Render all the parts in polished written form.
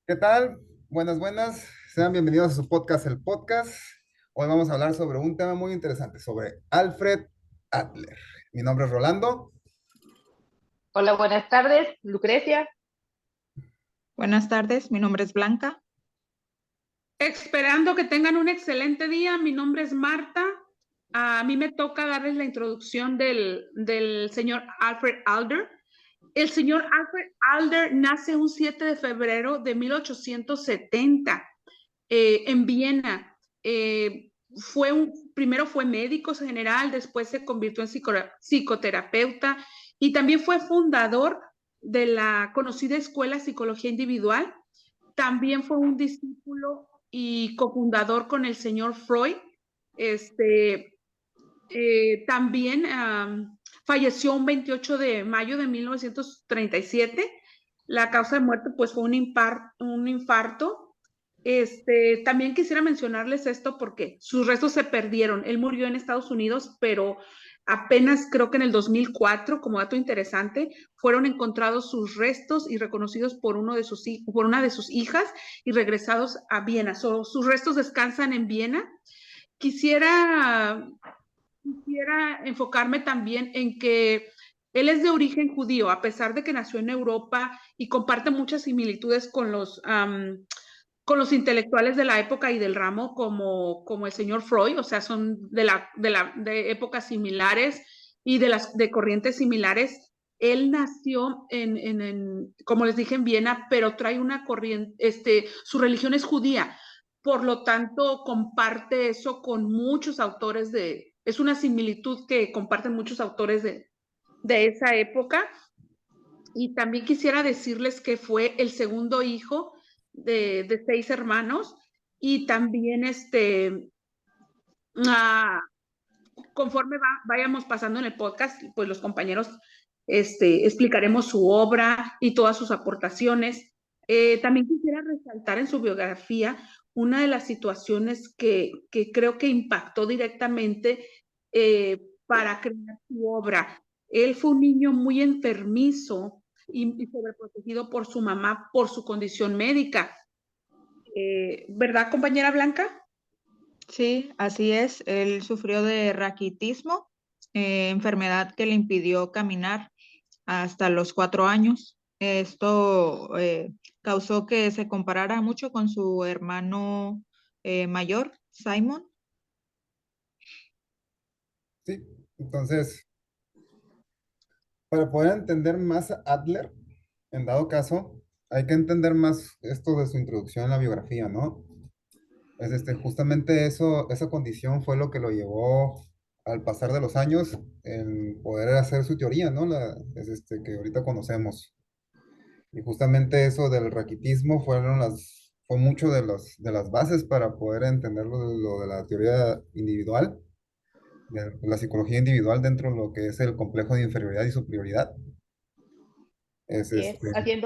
¿Qué tal? Buenas, buenas. Sean bienvenidos a su podcast, el podcast. Hoy vamos a hablar sobre un tema muy interesante, sobre Alfred Adler. Mi nombre es Rolando. Hola, buenas tardes, Lucrecia. Buenas tardes, mi nombre es Blanca. Esperando que tengan un excelente día. Mi nombre es Marta. A mí me toca darles la introducción del señor Alfred Adler. El señor Alfred Adler nace un 7 de febrero de 1870 en Viena. Primero fue médico general, después se convirtió en psicoterapeuta y también fue fundador de la conocida Escuela de Psicología Individual. También fue un discípulo y cofundador con el señor Freud. También falleció un 28 de mayo de 1937. La causa de muerte pues fue un infarto. También quisiera mencionarles esto porque sus restos se perdieron. Él murió en Estados Unidos, pero apenas creo que en el 2004, como dato interesante, fueron encontrados sus restos y reconocidos por una de sus hijas y regresados a Viena. Sus restos descansan en Viena. Quisiera enfocarme también en que él es de origen judío, a pesar de que nació en Europa y comparte muchas similitudes con los intelectuales de la época y del ramo, como el señor Freud, o sea, son de épocas similares y de corrientes similares. Él nació como les dije, en Viena, pero trae una corriente, su religión es judía, por lo tanto, comparte eso con muchos autores es una similitud que comparten muchos autores de esa época. Y también quisiera decirles que fue el segundo hijo de 6 hermanos y también uh, conforme vayamos pasando en el podcast, pues los compañeros explicaremos su obra y todas sus aportaciones. También quisiera resaltar en su biografía una de las situaciones que creo que impactó directamente para crear su obra. Él fue un niño muy enfermizo y sobreprotegido por su mamá por su condición médica. ¿Verdad, compañera Blanca? Sí, así es. Él sufrió de raquitismo, enfermedad que le impidió caminar hasta los 4 años. Esto causó que se comparara mucho con su hermano mayor, Simon. Sí, entonces, para poder entender más a Adler, en dado caso, hay que entender más esto de su introducción en la biografía, ¿no? Justamente eso, esa condición fue lo que lo llevó al pasar de los años en poder hacer su teoría, ¿no? Que ahorita conocemos. Y justamente eso del raquitismo fue mucho de las bases para poder entender lo de la teoría individual, de la psicología individual dentro de lo que es el complejo de inferioridad y superioridad. Es Así es. este,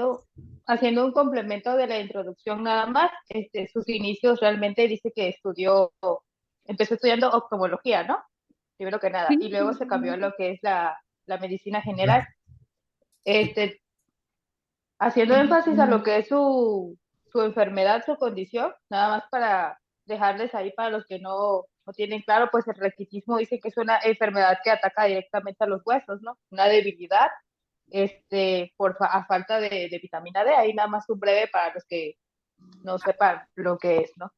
Haciendo un complemento de la introducción nada más, sus inicios realmente dice que empezó estudiando oftalmología, ¿no? Primero que nada, y Sí, luego se cambió a lo que es la medicina general, este, haciendo énfasis a lo que es su enfermedad, su condición, nada más para dejarles ahí para los que no tienen claro, pues el raquitismo dice que es una enfermedad que ataca directamente a los huesos, ¿no? Una debilidad a falta de vitamina D. Ahí nada más un breve para los que no sepan lo que es, ¿no?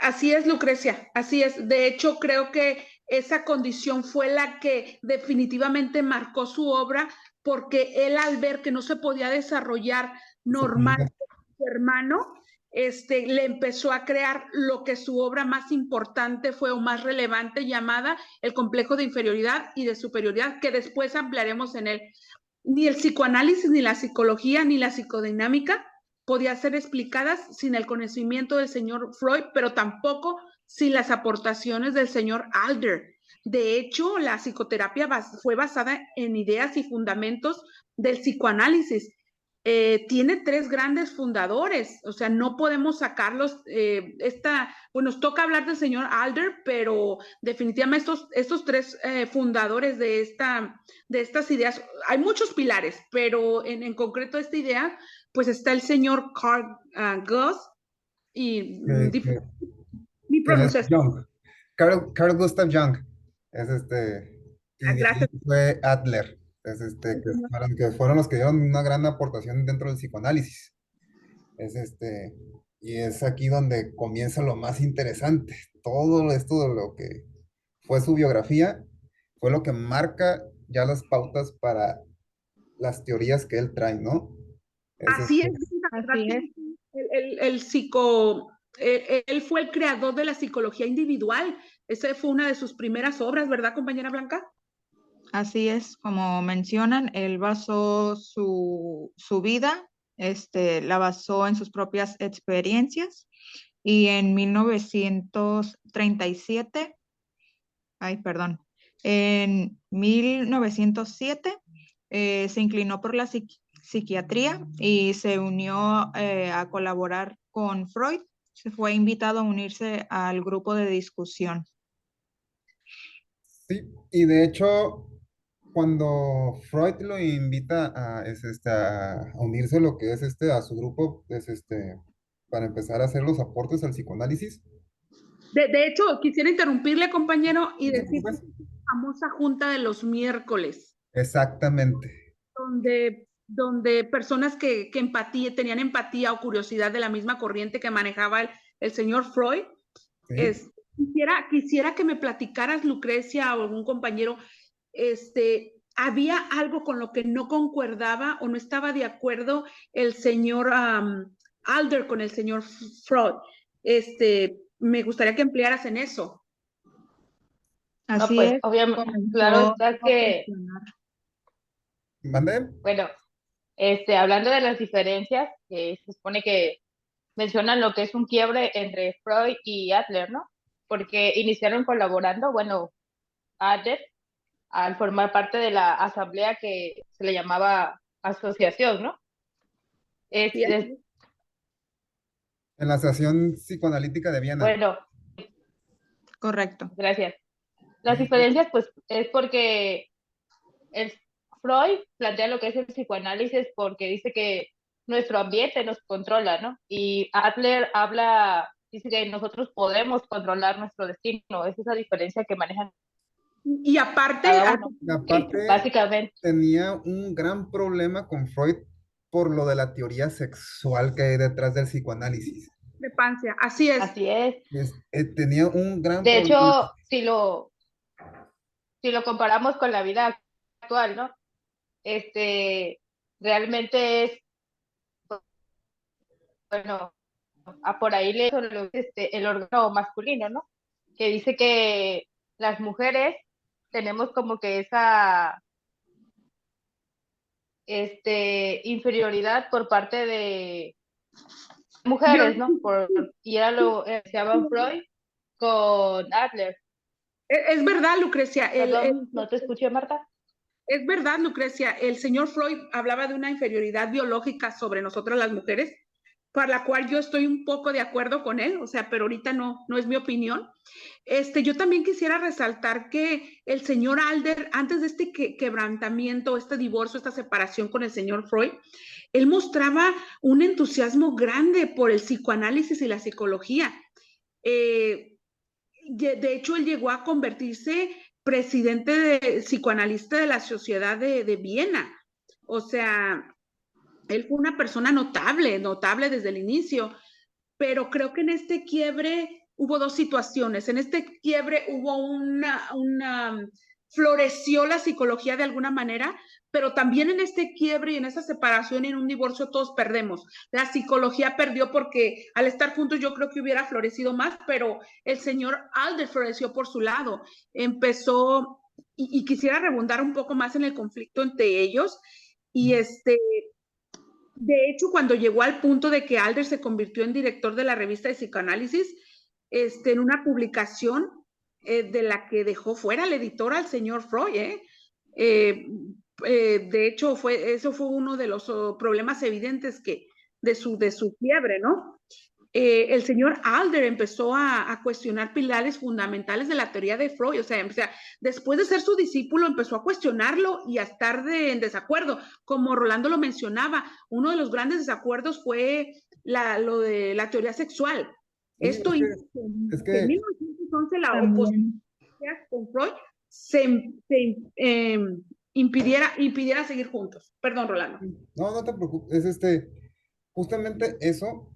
así es, Lucrecia, así es. De hecho, creo que esa condición fue la que definitivamente marcó su obra, porque él al ver que no se podía desarrollar se normal comunica. su hermano, le empezó a crear lo que su obra más importante fue o más relevante, llamada el complejo de inferioridad y de superioridad, que después ampliaremos en él. Ni el psicoanálisis, ni la psicología, ni la psicodinámica podía ser explicadas sin el conocimiento del señor Freud, pero tampoco sin las aportaciones del señor Adler. De hecho, la psicoterapia fue basada en ideas y fundamentos del psicoanálisis. tiene 3 grandes fundadores, o sea, no podemos sacarlos, bueno, nos toca hablar del señor Adler, pero definitivamente estos 3 fundadores de estas ideas, hay muchos pilares, pero en concreto esta idea, pues está el señor Carl Guth, y que mi es pronunciación. Jung. Carl Gustav Jung. Es y de ahí Gracias. fue Adler. Que fueron los que dieron una gran aportación dentro del psicoanálisis. Es y es aquí donde comienza lo más interesante. Todo esto de lo que fue su biografía fue lo que marca ya las pautas para las teorías que él trae, ¿no? Es Así es, la verdad Así que es. él fue el creador de la psicología individual. Esa fue una de sus primeras obras, ¿verdad, compañera Blanca? Así es, como mencionan, él basó su vida, la basó en sus propias experiencias y en 1937, en 1907 se inclinó por la psiquiatría y se unió a colaborar con Freud. Se fue invitado a unirse al grupo de discusión. Sí, y de hecho, cuando Freud lo invita a unirse a lo que es a su grupo, para empezar a hacer los aportes al psicoanálisis. De hecho, quisiera interrumpirle, compañero, y ¿No te decir que preocupes? es la famosa junta de los miércoles, Exactamente. donde personas que tenían empatía o curiosidad de la misma corriente que manejaba el señor Freud, Sí. quisiera que me platicaras, Lucrecia, o algún compañero, había algo con lo que no concordaba o no estaba de acuerdo el señor Adler con el señor Freud. Me gustaría que emplearas en eso. No, Así pues es, obviamente, claro comenzó está a que, cuestionar. ¿Mande? bueno, hablando de las diferencias, que se supone que mencionan lo que es un quiebre entre Freud y Adler, ¿no? Porque iniciaron colaborando, bueno, Adler, al formar parte de la asamblea que se le llamaba asociación, ¿no? Es, ¿Sí? es- En la Asociación Psicoanalítica de Viena. bueno, Correcto. gracias. Las Sí, diferencias, pues, es porque el Freud plantea lo que es el psicoanálisis porque dice que nuestro ambiente nos controla, ¿no? Y Adler dice que nosotros podemos controlar nuestro destino. Es esa diferencia que manejan Y aparte, cada uno, y aparte, básicamente. tenía un gran problema con Freud por lo de la teoría sexual que hay detrás del psicoanálisis. discrepancia, así es. Así es. Tenía un gran De problema. hecho, si lo comparamos con la vida actual, ¿no? Realmente es, bueno, por ahí le el órgano masculino, ¿no? Que dice que las mujeres tenemos como que esa inferioridad por parte de mujeres, ¿no? Y era lo que decía Freud con Adler. Es verdad, Lucrecia, Perdón, no te escuché, Marta. es verdad, Lucrecia, el señor Freud hablaba de una inferioridad biológica sobre nosotras las mujeres, para la cual yo estoy un poco de acuerdo con él, o sea, pero ahorita no es mi opinión. Yo también quisiera resaltar que el señor Adler, antes de este quebrantamiento, este divorcio, esta separación con el señor Freud, él mostraba un entusiasmo grande por el psicoanálisis y la psicología. De hecho, él llegó a convertirse presidente psicoanalista de la Sociedad de Viena. O sea, él fue una persona notable desde el inicio, pero creo que en este quiebre hubo 2 situaciones. En este quiebre hubo floreció la psicología de alguna manera, pero también en este quiebre y en esa separación y en un divorcio todos perdemos. La psicología perdió porque al estar juntos yo creo que hubiera florecido más, pero el señor Adler floreció por su lado. Empezó, y quisiera rebundar un poco más en el conflicto entre ellos, y de hecho, cuando llegó al punto de que Adler se convirtió en director de la revista de psicoanálisis, en una publicación de la que dejó fuera al editor al señor Freud, de hecho, eso fue uno de los problemas evidentes de su fiebre, ¿no? El señor Adler empezó a cuestionar pilares fundamentales de la teoría de Freud, o sea, después de ser su discípulo, empezó a cuestionarlo y a estar en desacuerdo. Como Rolando lo mencionaba, uno de los grandes desacuerdos fue lo de la teoría sexual. Sí, Esto hizo es que en que 1911 la oposición También. con Freud se impidiera seguir juntos. Perdón, Rolando. no te preocupes, justamente eso,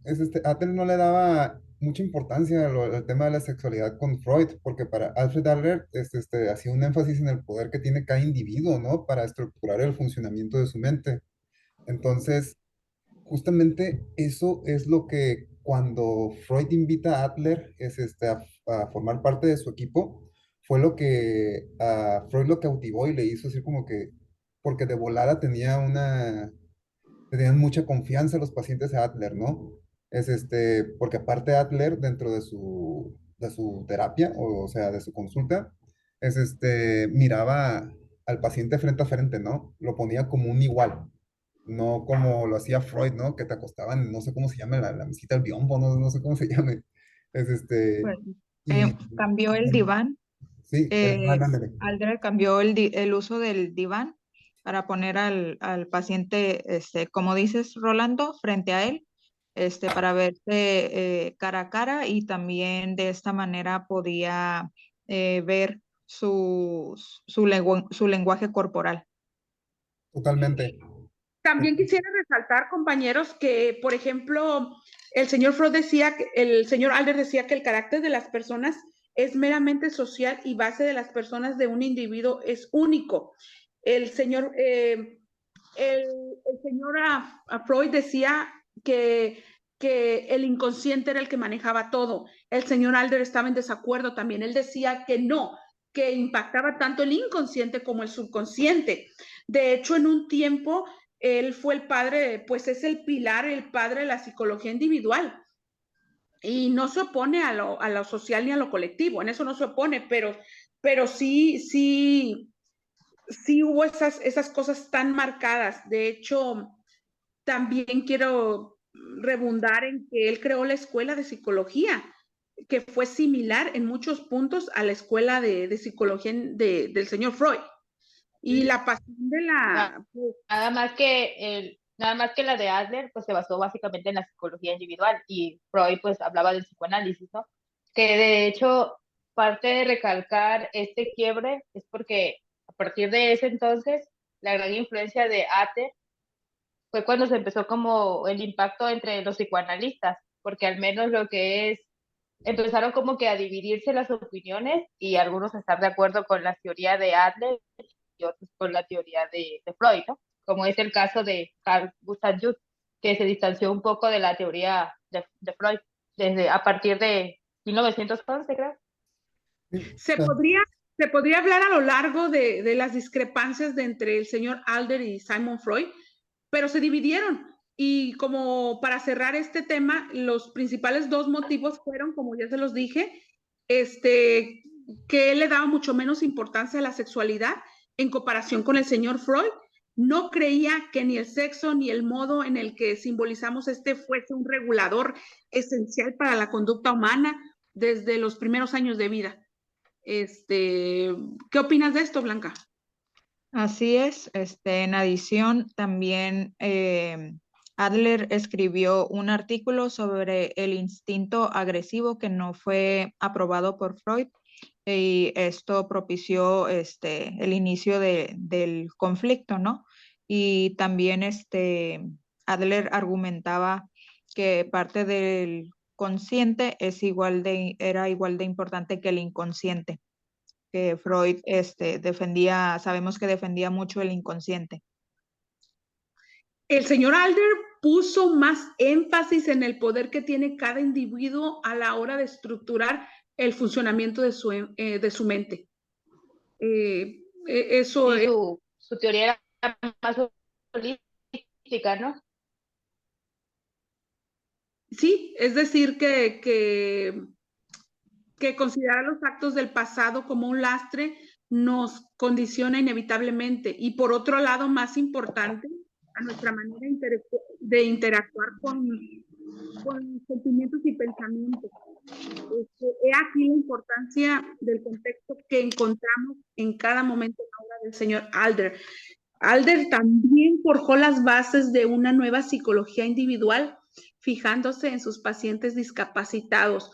Adler no le daba mucha importancia al tema de la sexualidad con Freud, porque para Alfred Adler hacía un énfasis en el poder que tiene cada individuo, ¿no? Para estructurar el funcionamiento de su mente. Entonces, justamente eso es lo que cuando Freud invita a Adler a formar parte de su equipo, fue lo que a Freud lo cautivó y le hizo así como que, porque de volada tenían mucha confianza los pacientes a Adler, ¿no? Porque aparte Adler, dentro de su terapia, o sea, de su consulta, miraba al paciente frente a frente, ¿no? Lo ponía como un igual, no como lo hacía Freud, ¿no? Que te acostaban, no sé cómo se llama, la mesita del biombo, no sé cómo se llame. Es Pues, y, cambió el diván. sí, ándale. Adler cambió el uso del diván para poner al paciente, como dices, Rolando, frente a él, para verse cara a cara, y también de esta manera podía ver su lenguaje corporal. Totalmente. También quisiera resaltar, compañeros, que, por ejemplo, el señor Adler decía que el carácter de las personas es meramente social y base de las personas de un individuo es único. El señor, el señor Freud decía que el inconsciente era el que manejaba todo. El señor Adler estaba en desacuerdo también. Él decía que no, que impactaba tanto el inconsciente como el subconsciente. De hecho, en un tiempo, él fue el padre, pues es el padre de la psicología individual. Y no se opone a lo social ni a lo colectivo, en eso no se opone, pero sí hubo esas cosas tan marcadas. De hecho, también quiero redundar en que él creó la escuela de psicología, que fue similar en muchos puntos a la escuela de psicología del señor Freud. Y Sí, la pasión de Nada más que la de Adler, pues se basó básicamente en la psicología individual y Freud pues hablaba del psicoanálisis, ¿no? Que de hecho parte de recalcar este quiebre es porque a partir de ese entonces la gran influencia de Adler fue cuando se empezó como el impacto entre los psicoanalistas, porque al menos lo que es, empezaron como que a dividirse las opiniones y algunos estar de acuerdo con la teoría de Adler y otros con la teoría de Freud, ¿no? Como es el caso de Carl Gustav Jung, que se distanció un poco de la teoría de Freud desde a partir de 1911, creo. sí, Se podría hablar a lo largo de las discrepancias entre el señor Adler y Simon Freud, pero se dividieron. Y como para cerrar este tema, los principales dos motivos fueron, como ya se los dije, que él le daba mucho menos importancia a la sexualidad en comparación con el señor Freud. No creía que ni el sexo ni el modo en el que simbolizamos fuese un regulador esencial para la conducta humana desde los primeros años de vida. ¿Qué opinas de esto, Blanca? Así es, en adición también Adler escribió un artículo sobre el instinto agresivo que no fue aprobado por Freud, y esto propició el inicio del conflicto, ¿no? Y también Adler argumentaba que parte del consciente era igual de importante que el inconsciente, que Freud sabemos que defendía mucho el inconsciente. El señor Adler puso más énfasis en el poder que tiene cada individuo a la hora de estructurar el funcionamiento de su mente. Eso Sí, es, su teoría era más holística, ¿no? sí, es decir, que considerar los actos del pasado como un lastre nos condiciona inevitablemente. Y por otro lado, más importante, a nuestra manera de interactuar con sentimientos y pensamientos. He aquí la importancia del contexto que encontramos en cada momento en la obra del señor Adler. Adler también forjó las bases de una nueva psicología individual, fijándose en sus pacientes discapacitados.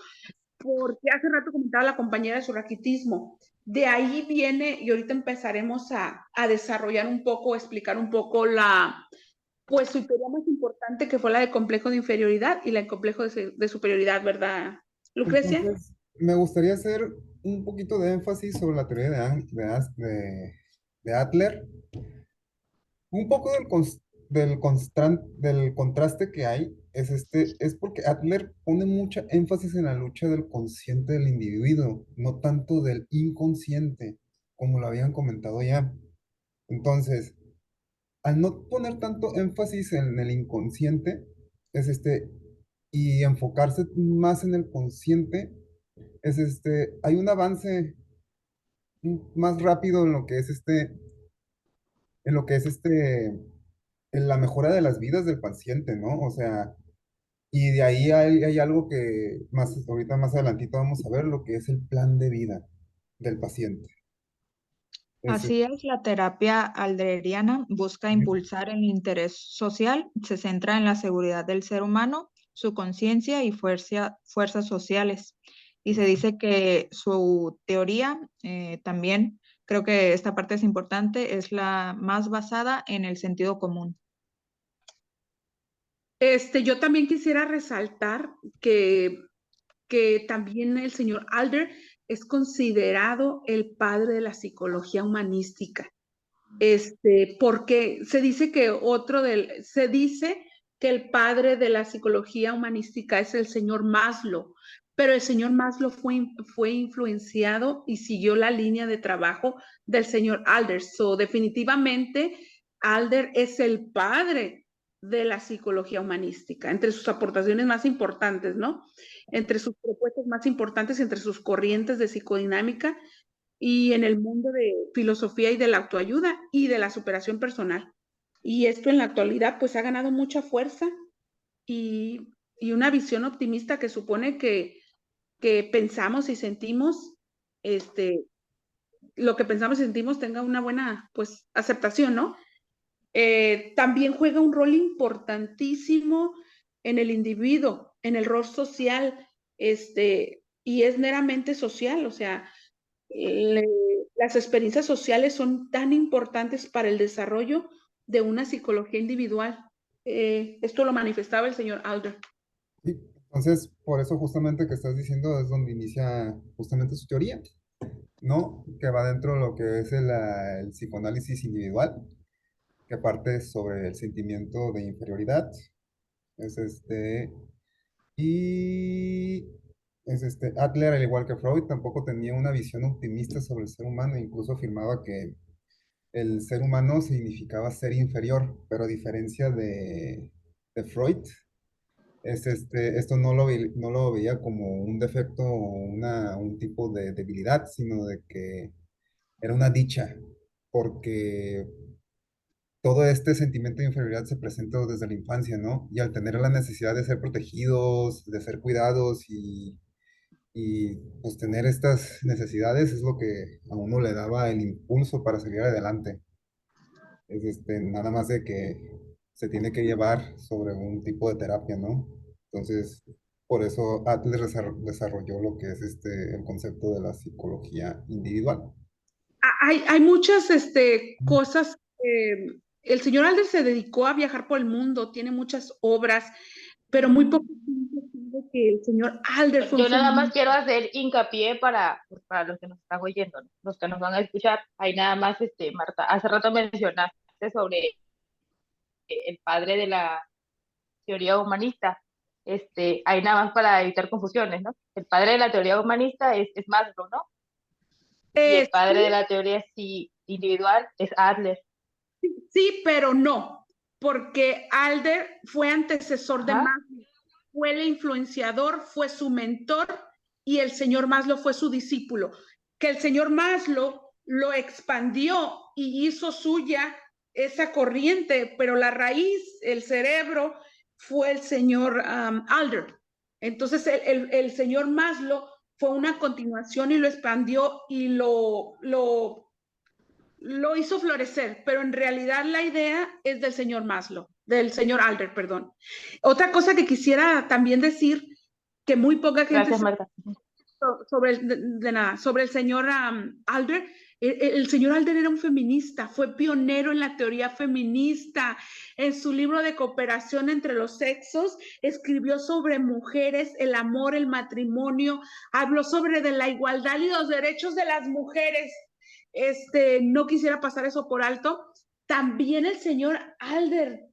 Porque hace rato comentaba la compañera de su raquitismo. De ahí viene, y ahorita empezaremos a desarrollar un poco, explicar un poco pues su teoría más importante, que fue la de complejo de inferioridad y la de complejo de superioridad, ¿verdad, Lucrecia? Entonces, me gustaría hacer un poquito de énfasis sobre la teoría de Adler. Un poco del contraste que hay es porque Adler pone mucha énfasis en la lucha del consciente del individuo, no tanto del inconsciente, como lo habían comentado ya. Entonces, al no poner tanto énfasis en el inconsciente, es y enfocarse más en el consciente, hay un avance más rápido en lo que es en lo que es en la mejora de las vidas del paciente, ¿no? O sea, y de ahí hay algo que ahorita más adelantito vamos a ver, lo que es el plan de vida del paciente. Ese- Así es, la terapia aldreriana busca impulsar el interés social, se centra en la seguridad del ser humano, su conciencia y fuerzas sociales. Y se dice que su teoría, también creo que esta parte es importante, es la más basada en el sentido común. Yo también quisiera resaltar que también el señor Adler es considerado el padre de la psicología humanística. Porque se dice se dice que el padre de la psicología humanística es el señor Maslow, pero el señor Maslow fue influenciado y siguió la línea de trabajo del señor Adler. So, definitivamente, Adler es el padre de la psicología humanística, entre sus aportaciones más importantes, ¿no? Entre sus propuestas más importantes, entre sus corrientes de psicodinámica y en el mundo de filosofía y de la autoayuda y de la superación personal. Y esto en la actualidad pues ha ganado mucha fuerza y una visión optimista que supone que pensamos y sentimos, lo que pensamos y sentimos tenga una buena pues aceptación, ¿no? También juega un rol importantísimo en el individuo, en el rol social, y es meramente social, o sea, las experiencias sociales son tan importantes para el desarrollo de una psicología individual. Esto lo manifestaba el señor Adler. Sí, entonces, por eso justamente que estás diciendo es donde inicia justamente su teoría, ¿no? Que va dentro de lo que es el psicoanálisis individual, que parte sobre el sentimiento de inferioridad. Es y Adler, al igual que Freud, tampoco tenía una visión optimista sobre el ser humano, incluso afirmaba que el ser humano significaba ser inferior, pero a diferencia de Freud, esto no lo veía como un defecto o un tipo de debilidad, sino de que era una dicha, porque todo este sentimiento de inferioridad se presenta desde la infancia, ¿no? Y al tener la necesidad de ser protegidos, de ser cuidados y pues tener estas necesidades es lo que a uno le daba el impulso para seguir adelante. Es nada más de que se tiene que llevar sobre un tipo de terapia, ¿no? Entonces, por eso Adler desarrolló lo que es el concepto de la psicología individual. Hay muchas cosas. El señor Adler se dedicó a viajar por el mundo, tiene muchas obras, pero muy poco gente sabe que el señor Adler fue Yo nada más quiero hacer hincapié pues, para los que nos están oyendo, ¿no? Los que nos van a escuchar. Ahí nada más, Marta, hace rato mencionaste sobre el padre de la teoría humanista. Ahí nada más para evitar confusiones, ¿no? El padre de la teoría humanista es Maslow, ¿no? Y el padre de la teoría individual es Adler. Sí, pero no, porque Adler fue antecesor de Maslow, fue el influenciador, fue su mentor y el señor Maslow fue su discípulo. Que el señor Maslow lo expandió y hizo suya esa corriente, pero la raíz, el cerebro, fue el señor Alder. Entonces el señor Maslow fue una continuación y lo expandió y lo hizo florecer, pero en realidad la idea es del señor Maslow, del señor Alder, perdón. Otra cosa que quisiera también decir, que muy poca gente Gracias, sabe Marta. sobre, de nada, sobre el señor Alder. El señor Alder era un feminista, fue pionero en la teoría feminista. En su libro de Cooperación entre los Sexos, escribió sobre mujeres, el amor, el matrimonio, habló sobre de la igualdad y los derechos de las mujeres. No quisiera pasar eso por alto. También el señor Alder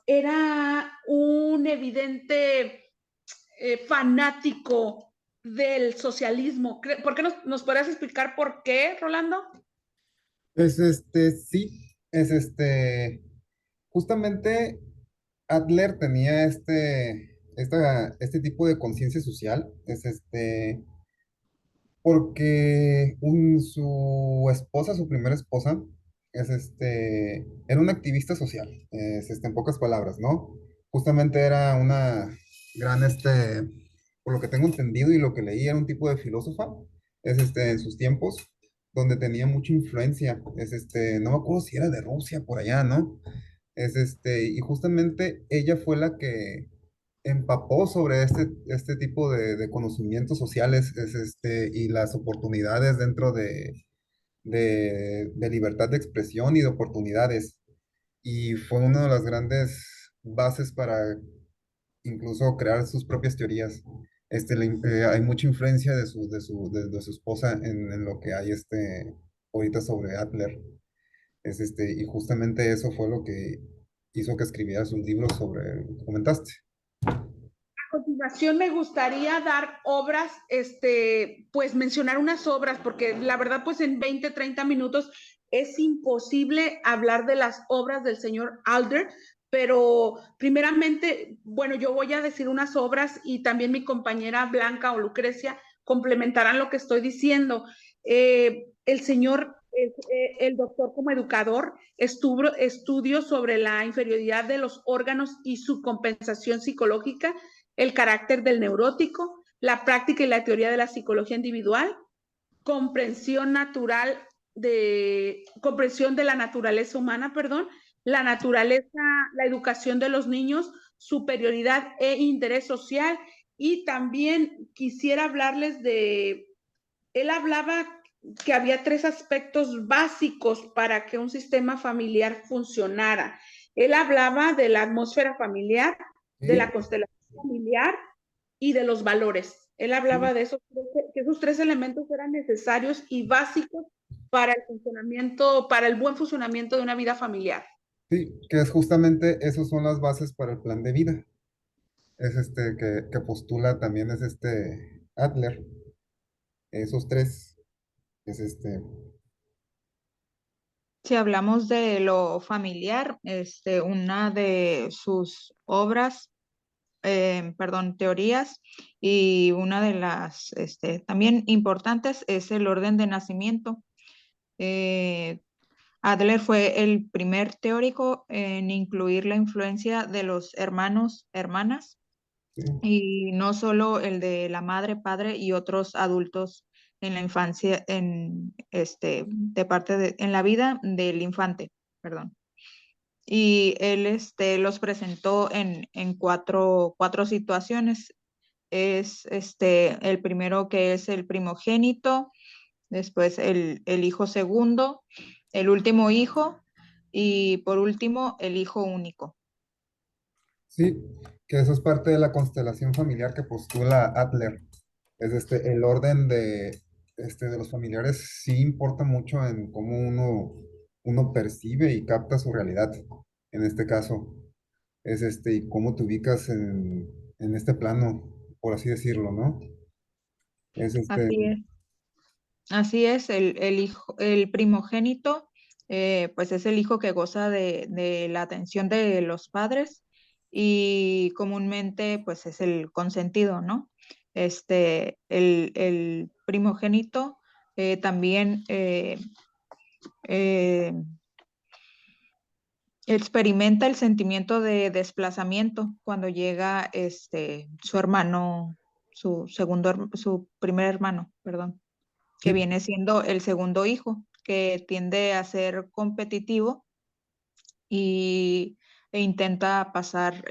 era un evidente fanático del socialismo. ¿Por qué nos podrías explicar por qué, Rolando? Sí, justamente Adler tenía este tipo de conciencia social, porque su esposa, su primera esposa, era una activista social, en pocas palabras, ¿no? Justamente era una gran, por lo que tengo entendido y lo que leí, era un tipo de filósofa, en sus tiempos, donde tenía mucha influencia, no me acuerdo si era de Rusia, por allá, ¿no? Y justamente ella fue la que empapó sobre este tipo de conocimientos sociales, y las oportunidades dentro de libertad de expresión y de oportunidades. Y fue una de las grandes bases para incluso crear sus propias teorías. Hay mucha influencia de su esposa en lo que hay ahorita sobre Adler. Y justamente eso fue lo que hizo que escribiera sus libros sobre lo que comentaste. A continuación me gustaría dar obras, pues mencionar unas obras, porque la verdad, pues en 20, 30 minutos es imposible hablar de las obras del señor Alder, pero primeramente, bueno, yo voy a decir unas obras y también mi compañera Blanca o Lucrecia complementarán lo que estoy diciendo. El señor, el doctor como educador, estudios sobre la inferioridad de los órganos y su compensación psicológica, el carácter del neurótico, la práctica y la teoría de la psicología individual, comprensión comprensión de la naturaleza humana, perdón, la naturaleza, la educación de los niños, superioridad e interés social. Y también quisiera hablarles él hablaba que había tres aspectos básicos para que un sistema familiar funcionara. Él hablaba de la atmósfera familiar, de Sí, la constelación familiar y de los valores. Él hablaba de esos, que esos tres elementos eran necesarios y básicos para el funcionamiento, para el buen funcionamiento de una vida familiar. sí, que es justamente, esos son las bases para el plan de vida. Es que postula también es Adler. Esos tres, es Si hablamos de lo familiar, una de sus obras, perdón, teorías, y una de las también importantes es el orden de nacimiento. Eh, Adler fue el primer teórico en incluir la influencia de los hermanos, hermanas, sí, y no solo el de la madre, padre y otros adultos en la infancia, en la vida del infante, perdón. Y él los presentó en cuatro situaciones. Es el primero, que es el primogénito, después el hijo segundo, el último hijo y por último el hijo único. sí, que eso es parte de la constelación familiar que postula Adler. Es el orden de los familiares sí importa mucho en cómo uno percibe y capta su realidad. En este caso, es y cómo te ubicas en este plano, por así decirlo, ¿no? Es Así es. Así es, el hijo, el primogénito, pues es el hijo que goza de la atención de los padres y comúnmente pues es el consentido, ¿no? El primogénito también experimenta el sentimiento de desplazamiento cuando llega su hermano, su primer hermano, perdón, que Sí. viene siendo el segundo hijo, que tiende a ser competitivo y, e intenta pasar,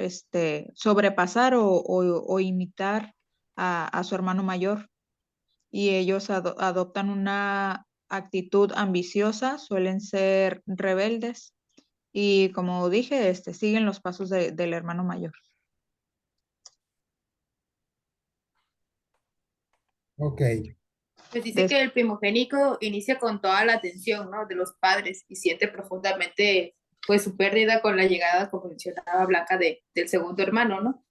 sobrepasar o imitar a su hermano mayor. Y ellos adoptan una actitud ambiciosa, suelen ser rebeldes y como dije, siguen los pasos del hermano mayor. Ok, Pues dice Des- que el primogénito inicia con toda la atención, ¿no? De los padres y siente profundamente, pues, su pérdida con la llegada, como mencionaba Blanca, del segundo hermano, ¿no?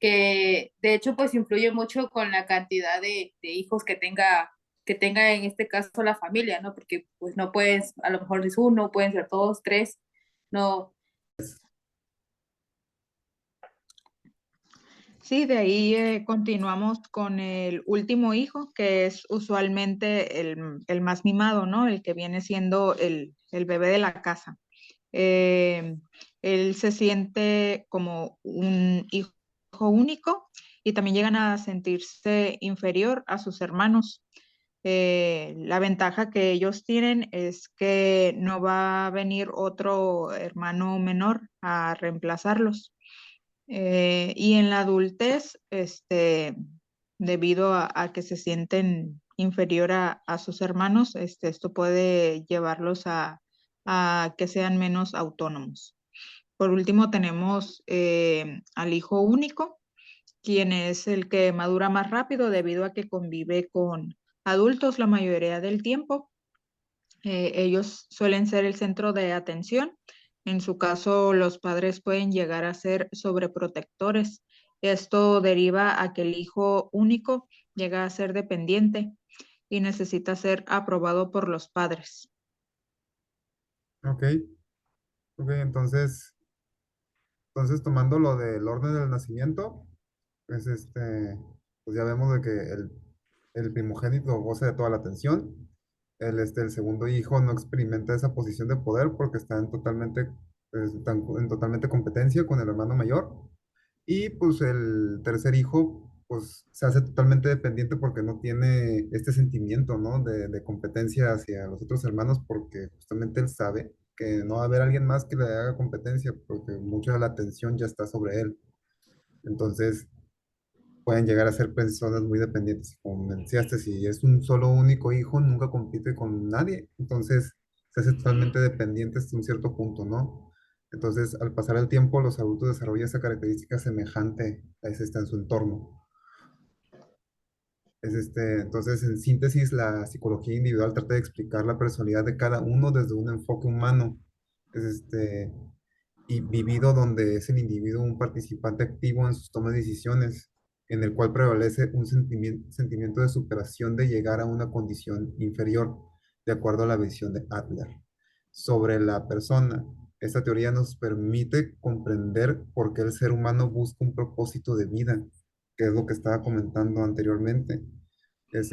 Que de hecho, pues, influye mucho con la cantidad de hijos que tenga en este caso la familia, ¿no? Porque, pues, no puedes, a lo mejor es uno, pueden ser dos, tres, no. sí, de ahí continuamos con el último hijo, que es usualmente el más mimado, ¿no? El que viene siendo el bebé de la casa. Eh, Él se siente como un hijo único y también llegan a sentirse inferior a sus hermanos. La ventaja que ellos tienen es que no va a venir otro hermano menor a reemplazarlos. Y en la adultez, debido a que se sienten inferior a sus hermanos, esto puede llevarlos a que sean menos autónomos. Por último, tenemos al hijo único, quien es el que madura más rápido debido a que convive con adultos la mayoría del tiempo. Ellos suelen ser el centro de atención. En su caso, los padres pueden llegar a ser sobreprotectores. Esto deriva a que el hijo único llega a ser dependiente y necesita ser aprobado por los padres. ok, ok, entonces tomando lo del orden del nacimiento, pues pues ya vemos de que el primogénito goza de toda la atención. El segundo hijo no experimenta esa posición de poder porque está en totalmente competencia con el hermano mayor. Y pues el tercer hijo, pues se hace totalmente dependiente porque no tiene este sentimiento, ¿no? De competencia hacia los otros hermanos porque justamente él sabe que no va a haber alguien más que le haga competencia porque mucha de la atención ya está sobre él. Entonces pueden llegar a ser personas muy dependientes. Como me decías, si es un solo único hijo, nunca compite con nadie. Entonces se hace totalmente dependiente hasta un cierto punto, ¿no? Entonces, al pasar el tiempo, los adultos desarrollan esa característica semejante a ese está en su entorno. Entonces, en síntesis, la psicología individual trata de explicar la personalidad de cada uno desde un enfoque humano. Es y vivido donde es el individuo un participante activo en sus tomas de decisiones, en el cual prevalece un sentimiento de superación de llegar a una condición inferior, de acuerdo a la visión de Adler. Sobre la persona, esta teoría nos permite comprender por qué el ser humano busca un propósito de vida, que es lo que estaba comentando anteriormente. Es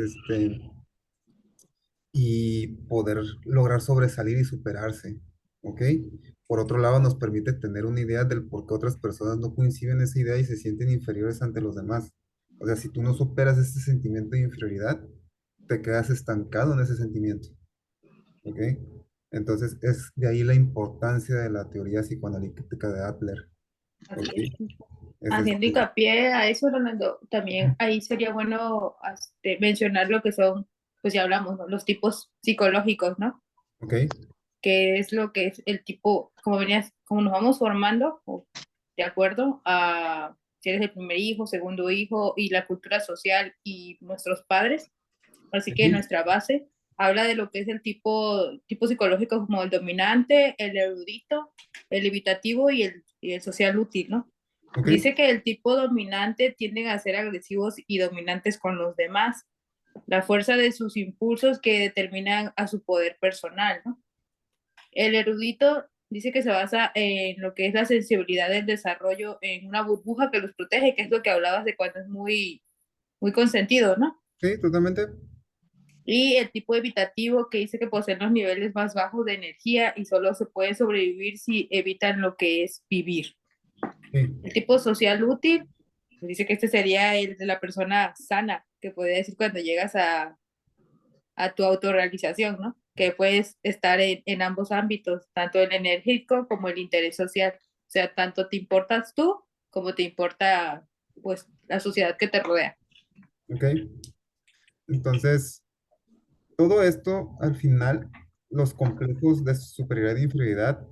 y poder lograr sobresalir y superarse, ¿ok? Por otro lado, nos permite tener una idea del por qué otras personas no coinciden en esa idea y se sienten inferiores ante los demás. O sea, si tú no superas este sentimiento de inferioridad, te quedas estancado en ese sentimiento, ¿ok? Entonces, es de ahí la importancia de la teoría psicoanalítica de Adler, Así ¿ok? es. Es Haciendo hincapié a eso, Ronaldo, también ahí sería bueno mencionar lo que son, pues ya hablamos, ¿no? Los tipos psicológicos, ¿no? ¿ok? Que es lo que es el tipo, como nos vamos formando, de acuerdo a si eres el primer hijo, segundo hijo y la cultura social y nuestros padres. Así que Sí, nuestra base habla de lo que es el tipo psicológico como el dominante, el erudito, el evitativo y el social útil, ¿no? ¿ok? Dice que el tipo dominante tienden a ser agresivos y dominantes con los demás, la fuerza de sus impulsos que determinan a su poder personal, ¿no? El erudito dice que se basa en lo que es la sensibilidad del desarrollo en una burbuja que los protege, que es lo que hablabas de cuando es muy, muy consentido, ¿no? Sí, totalmente. Y el tipo evitativo que dice que poseen los niveles más bajos de energía y solo se puede sobrevivir si evitan lo que es vivir. Sí, El tipo social útil, pues dice que este sería el de la persona sana, que podría decir cuando llegas a tu autorrealización, ¿no? Que puedes estar en ambos ámbitos, tanto el energético como el interés social. O sea, tanto te importas tú como te importa, pues, la sociedad que te rodea. ok. Entonces, todo esto, al final, los complejos de superioridad e inferioridad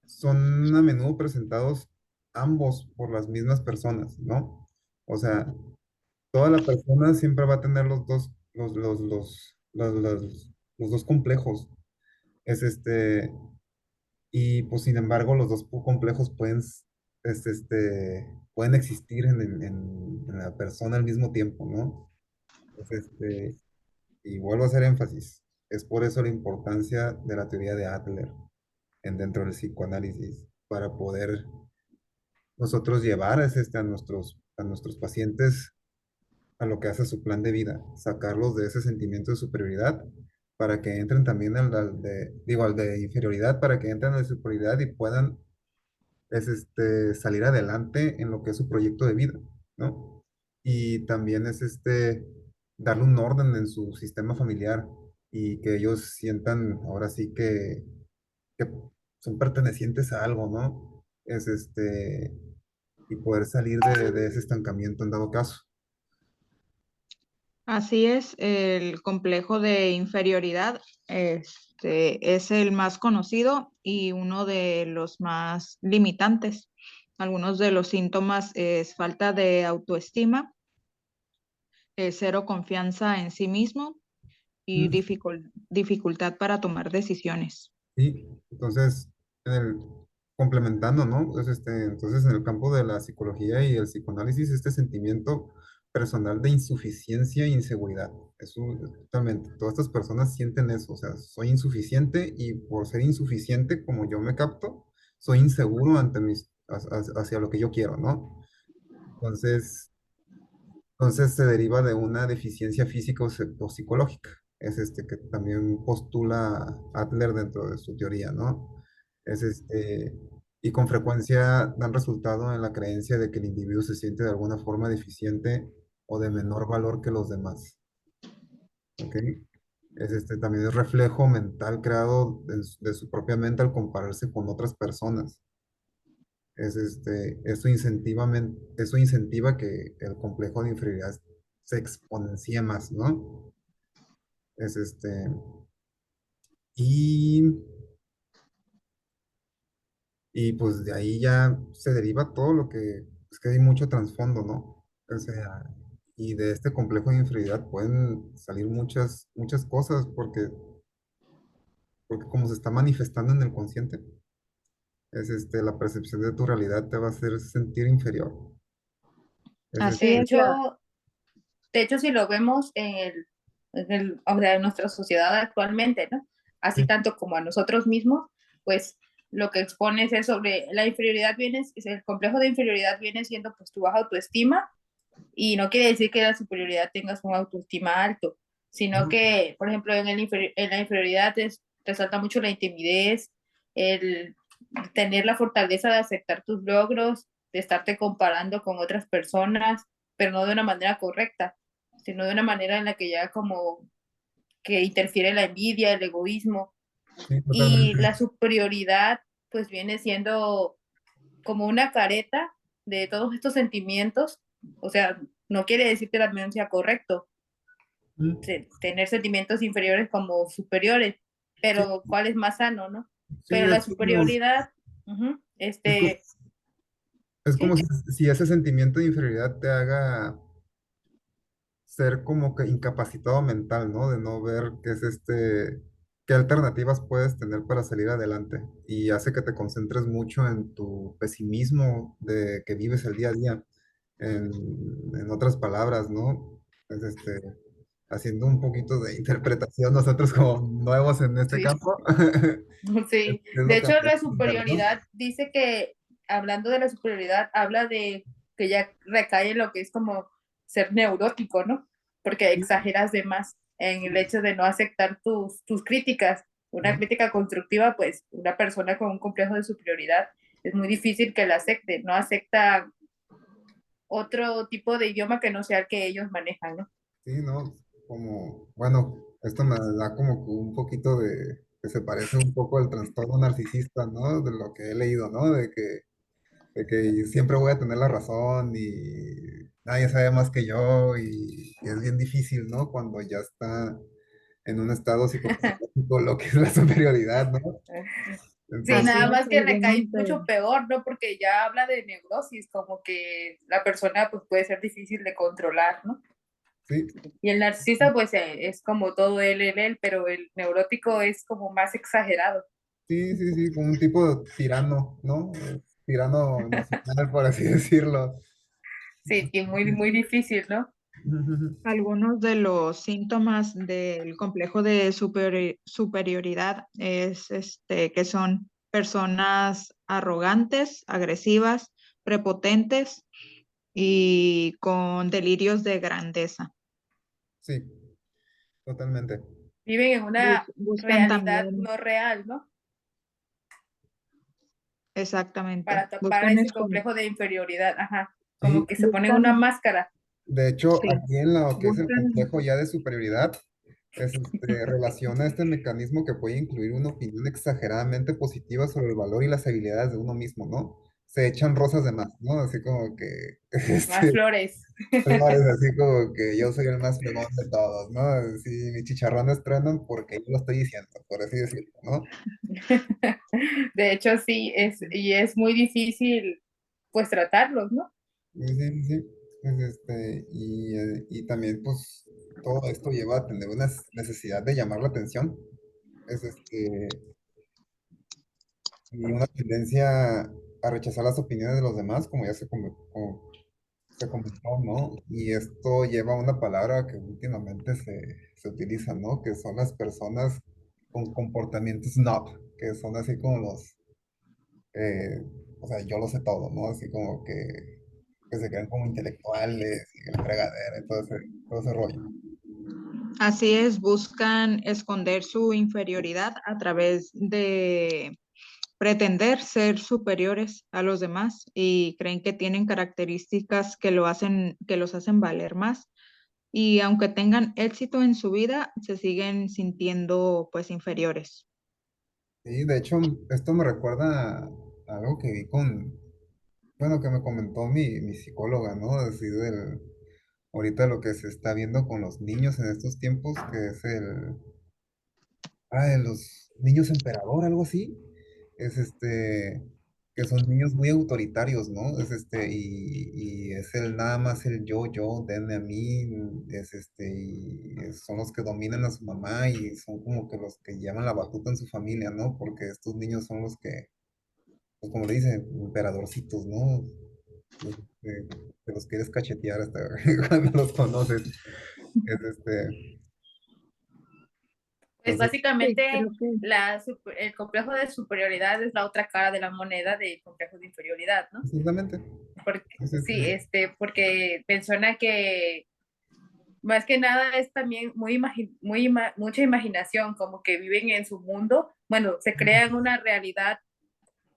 son a menudo presentados ambos por las mismas personas, ¿no? O sea, toda la persona siempre va a tener los dos complejos. Es y pues sin embargo, los dos complejos pueden existir en la persona al mismo tiempo, ¿no? Es y vuelvo a hacer énfasis. Es por eso la importancia de la teoría de Adler dentro del psicoanálisis, para poder nosotros llevar a nuestros pacientes a lo que hace su plan de vida, sacarlos de ese sentimiento de superioridad para que entren también al de inferioridad, para que entren al de superioridad y puedan salir adelante en lo que es su proyecto de vida, ¿no? Y también es darle un orden en su sistema familiar y que ellos sientan ahora sí que son pertenecientes a algo, ¿no? Y poder salir de ese estancamiento en dado caso. Así es, el complejo de inferioridad, es el más conocido y uno de los más limitantes. Algunos de los síntomas es falta de autoestima, cero confianza en sí mismo y Mm. dificultad para tomar decisiones. Sí, entonces, en complementando, ¿no? Entonces, en el campo de la psicología y el psicoanálisis, este sentimiento personal de insuficiencia e inseguridad. Totalmente, todas estas personas sienten eso, o sea, soy insuficiente y por ser insuficiente, como yo me capto, soy inseguro hacia lo que yo quiero, ¿no? Entonces, entonces se deriva de una deficiencia física o psicológica. Es que también postula Adler dentro de su teoría, ¿no? Es y con frecuencia dan resultado en la creencia de que el individuo se siente de alguna forma deficiente o de menor valor que los demás. ¿Ok? También es reflejo mental creado de su propia mente al compararse con otras personas. Eso incentiva que el complejo de inferioridad se exponencie más, ¿no? Es y, y pues de ahí ya se deriva todo lo que, es que hay mucho trasfondo, ¿no? O sea, y de este complejo de inferioridad pueden salir muchas cosas porque como se está manifestando en el consciente, la percepción de tu realidad te va a hacer sentir inferior. Es Así De es la, hecho, de hecho, si lo vemos o sea, en nuestra sociedad actualmente, ¿no? Así sí, tanto como a nosotros mismos, pues lo que expones es sobre la inferioridad el complejo de inferioridad viene siendo pues tu baja autoestima y no quiere decir que la superioridad tengas un autoestima alto, sino ujú, que, por ejemplo, en la inferioridad resalta mucho la timidez, el tener la fortaleza de aceptar tus logros, de estarte comparando con otras personas, pero no de una manera correcta, sino de una manera en la que ya como que interfiere la envidia, el egoísmo sí, y totalmente. la superioridad pues viene siendo como una careta de todos estos sentimientos, o sea, no quiere decir que también sea correcto Mm, tener sentimientos inferiores como superiores, sí, pero ¿cuál es más sano, no? sí, Pero la superioridad, ujú, es co- es como sí, si ese sentimiento de inferioridad te haga ser como que incapacitado mental, ¿no? De no ver qué alternativas puedes tener para salir adelante. Y hace que te concentres mucho en tu pesimismo de que vives el día a día. En otras palabras, ¿no? Es haciendo un poquito de interpretación nosotros como nuevos en este sí, campo. sí. Es De lo que hecho, la podemos ver, ¿no? superioridad dice que, hablando de la superioridad, habla de que ya recae en lo que es como ser neurótico, ¿no? Porque exageras de más. en el hecho de no aceptar tus críticas. Una crítica constructiva, pues una persona con un complejo de superioridad es muy difícil que la acepte, no acepta otro tipo de idioma que no sea el que ellos manejan, ¿no? Sí, ¿no? Como, bueno, esto me da como que un poquito de, que se parece un poco al trastorno narcisista, ¿no? De lo que he leído, ¿no? De que siempre voy a tener la razón y nadie sabe más que yo y es bien difícil, ¿no? Cuando ya está en un estado psicopatológico lo que es la superioridad, ¿no? Sí, Entonces, Así nada es, más que recae algunos mucho peor, ¿no? Porque ya habla de neurosis, como que la persona pues puede ser difícil de controlar, ¿no? sí, Y el narcisista pues es como todo él, pero el neurótico es como más exagerado. sí, sí, sí, como un tipo de tirano, ¿no? Tirano emocional, por así decirlo. Sí, y muy difícil, ¿no? algunos de los síntomas del complejo de superioridad es que son personas arrogantes, agresivas, prepotentes y con delirios de grandeza. Sí, totalmente. Viven en una Buscan realidad también, no real, ¿no? exactamente, Para tapar buscan ese complejo de inferioridad, ajá. Como Sí, que se ponen una buscan, máscara. de hecho, sí, aquí en lo que es el buscan, complejo ya de superioridad, relaciona este mecanismo que puede incluir una opinión exageradamente positiva sobre el valor y las habilidades de uno mismo, ¿no? Se echan rosas de más, ¿no? Así como que, Más flores. flores, así como que yo soy el más fregón de todos, ¿no? Así, mis chicharrones truenan porque yo lo estoy diciendo, por así decirlo, ¿no? De hecho, sí, y es muy difícil pues tratarlos, ¿no? Sí, sí, sí, sí. Y también, pues, todo esto lleva a tener una necesidad de llamar la atención. Es y una tendencia a rechazar las opiniones de los demás, como ya como se comentó, ¿no? Y esto lleva a una palabra que últimamente se utiliza, ¿no? Que son las personas con comportamientos snob, que son así como eh, o sea, yo lo sé todo, ¿no? Así como que se quedan como intelectuales y la fregadera y todo ese rollo. así es, buscan esconder su inferioridad a través de pretender ser superiores a los demás y creen que tienen características que los hacen valer más. Y aunque tengan éxito en su vida, se siguen sintiendo pues inferiores. Sí, de hecho, esto me recuerda a algo que vi bueno, que me comentó mi psicóloga, ¿no? Así ahorita lo que se está viendo con los niños en estos tiempos, que es de los niños emperador, algo así, es que son niños muy autoritarios, ¿no? Y es el nada más el yo, denme a mí, y son los que dominan a su mamá y son como que los que llevan la batuta en su familia, ¿no? Porque estos niños son los que, pues como le dicen, emperadorcitos, ¿no? Que los quieres cachetear hasta cuando los conoces. Es Pues entonces, Sí, básicamente creo que el complejo de superioridad es la otra cara de la moneda del complejo de inferioridad, ¿no? precisamente, Porque, es sí, porque menciona que más que nada es también mucha imaginación, como que viven en su mundo, bueno, se crean una realidad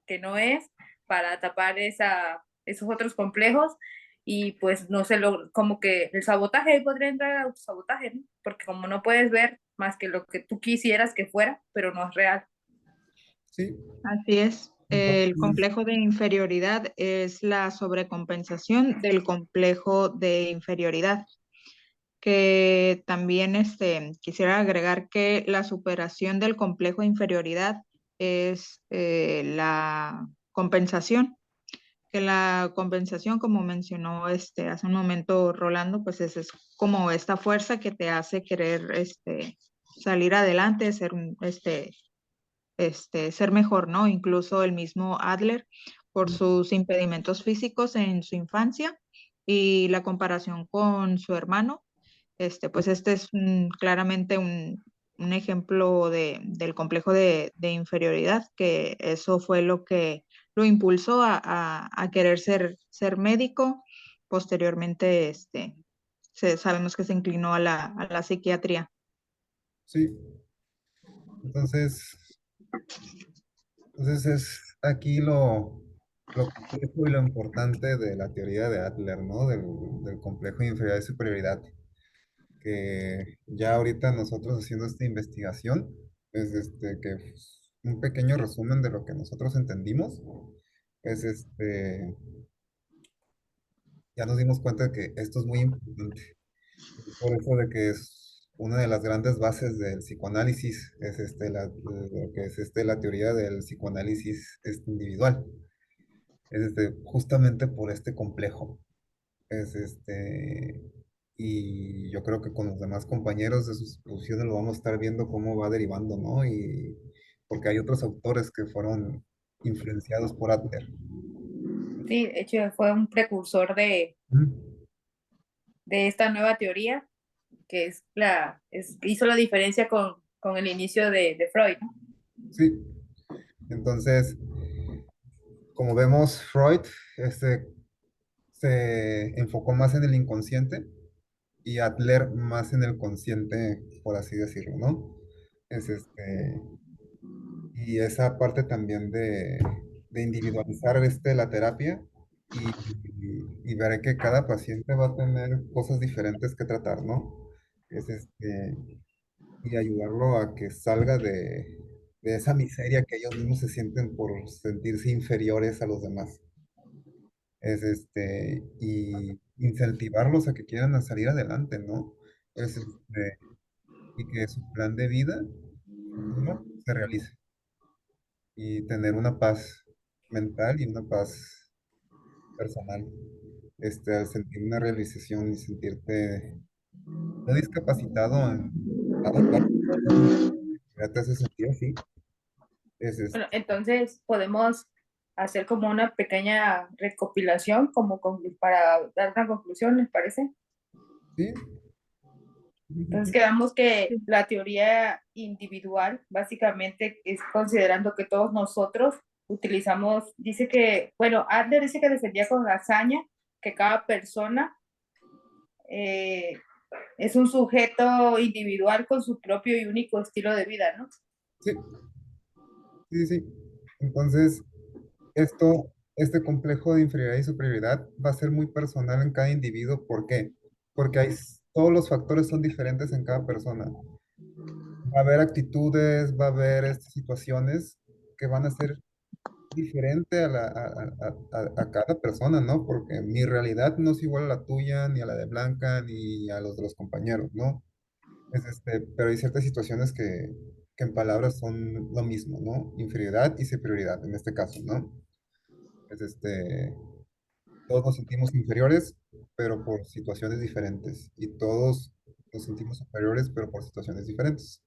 que no es para tapar esos otros complejos y pues no se lo, como que el sabotaje, ahí podría entrar el autosabotaje, ¿no? Porque como no puedes ver más que lo que tú quisieras que fuera, pero no es real. sí, así es. El entonces, complejo de inferioridad es la sobrecompensación del complejo de inferioridad, que también quisiera agregar que la superación del complejo de inferioridad es la compensación, que la compensación, como mencionó hace un momento Rolando, pues es como esta fuerza que te hace querer salir adelante, ser mejor, ¿no? Incluso el mismo Adler, por sus impedimentos físicos en su infancia y la comparación con su hermano, pues es claramente un ejemplo del complejo de inferioridad, que eso fue lo que lo impulsó a querer ser médico. Posteriormente, sabemos que se inclinó a la psiquiatría. Sí, entonces, entonces es aquí lo complejo y lo importante de la teoría de Adler, ¿no? Del complejo de inferioridad y superioridad, que ya ahorita nosotros haciendo esta investigación, es que pues, un pequeño resumen de lo que nosotros entendimos, es ya nos dimos cuenta de que esto es muy importante. Por eso de que es una de las grandes bases del psicoanálisis, es lo que es la teoría del psicoanálisis individual. Es justamente por este complejo. Es y yo creo que con los demás compañeros de sus posiciones lo vamos a estar viendo cómo va derivando, ¿no? Y porque hay otros autores que fueron influenciados por Adler. Sí, de hecho fue un precursor Mm. de esta nueva teoría, que es hizo la diferencia con el inicio de Freud, ¿no? Sí, entonces, como vemos, Freud se enfocó más en el inconsciente y Adler más en el consciente, por así decirlo, ¿no? Es y esa parte también de individualizar la terapia y ver que cada paciente va a tener cosas diferentes que tratar, ¿no? Es y ayudarlo a que salga de esa miseria que ellos mismos se sienten por sentirse inferiores a los demás. Es y incentivarlos a que quieran salir adelante, ¿no? Es y que su plan de vida futuro se realice y tener una paz mental y una paz personal, al sentir una realización y sentirte no discapacitado en dado caso, ya te hace sentir así, Bueno, entonces podemos hacer como una pequeña recopilación para dar una conclusión, ¿les parece? sí, sí, sí, Entonces sí, quedamos que Sí. la teoría individual básicamente es considerando que todos nosotros utilizamos, dice que, bueno, Adler dice que defendía con hazaña que cada persona eh, es un sujeto individual con su propio y único estilo de vida, ¿no? sí, sí, sí. Entonces, este complejo de inferioridad y superioridad va a ser muy personal en cada individuo. ¿Por qué? Porque todos los factores son diferentes en cada persona. Va a haber actitudes, va a haber situaciones que van a ser diferente a cada persona, ¿no? Porque mi realidad no es igual a la tuya, ni a la de Blanca, ni a los de los compañeros, ¿no? Pero hay ciertas situaciones que en palabras son lo mismo, ¿no? Inferioridad y superioridad, en este caso, ¿no? Es todos nos sentimos inferiores, pero por situaciones diferentes, y todos nos sentimos superiores, pero por situaciones diferentes.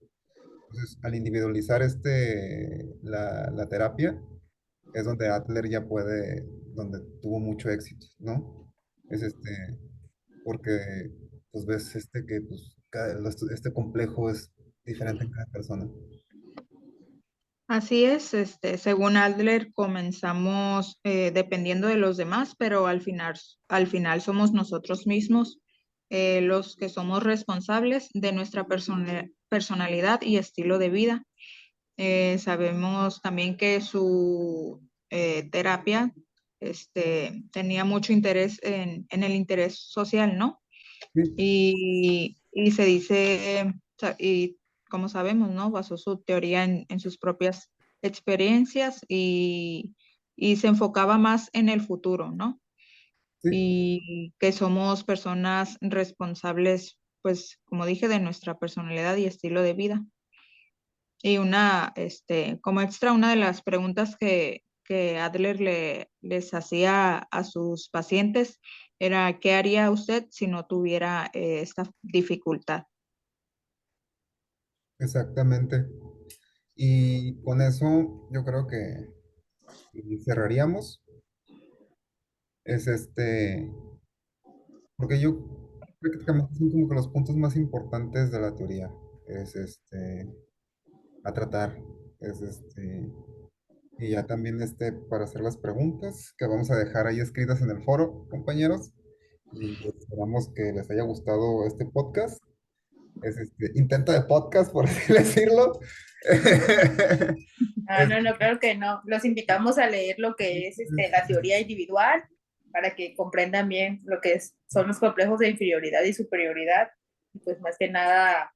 Entonces, al individualizar la terapia, es donde Adler ya donde tuvo mucho éxito, ¿no? Es porque pues ves que pues, este complejo es diferente en cada persona. Así es, según Adler, comenzamos dependiendo de los demás, pero al final somos nosotros mismos los que somos responsables de nuestra personalidad y estilo de vida. Sabemos también que su terapia tenía mucho interés en el interés social, ¿no? Sí, Y se dice, y como sabemos, ¿no? Basó su teoría en sus propias experiencias y se enfocaba más en el futuro, ¿no? sí, Y que somos personas responsables, pues, como dije, de nuestra personalidad y estilo de vida. Y como extra, una de las preguntas que Adler les hacía a sus pacientes era, ¿qué haría usted si no tuviera esta dificultad? exactamente. Y con eso yo creo que cerraríamos. Es porque yo prácticamente son como que los puntos más importantes de la teoría. Es a tratar. Es y ya también para hacer las preguntas que vamos a dejar ahí escritas en el foro, compañeros. Y esperamos que les haya gustado este podcast. es intento de podcast, por así decirlo. Ah, no, no, claro que no. Los invitamos a leer lo que es la teoría individual para que comprendan bien lo que son los complejos de inferioridad y superioridad. Y pues más que nada,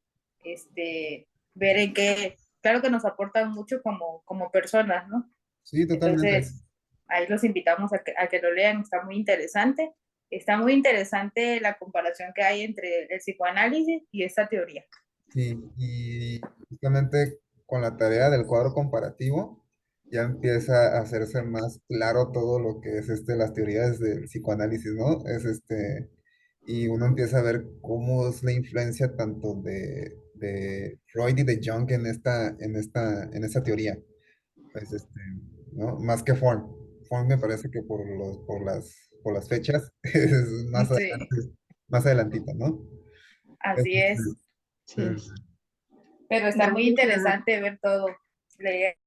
ver en qué, claro que nos aportan mucho como personas, ¿no? Sí, totalmente. Entonces, ahí los invitamos a que lo lean, está muy interesante. Está muy interesante la comparación que hay entre el psicoanálisis y esta teoría. Sí, y justamente con la tarea del cuadro comparativo ya empieza a hacerse más claro todo lo que es las teorías del psicoanálisis, ¿no? Y uno empieza a ver cómo es la influencia tanto de Freud y de Jung en esta teoría. Pues ¿no? Más que Form. Form me parece que por las fechas es Sí, más adelantito, ¿no? Es, así este, es. Sí. mm, Pero está muy Gracias a, interesante ver todo, leer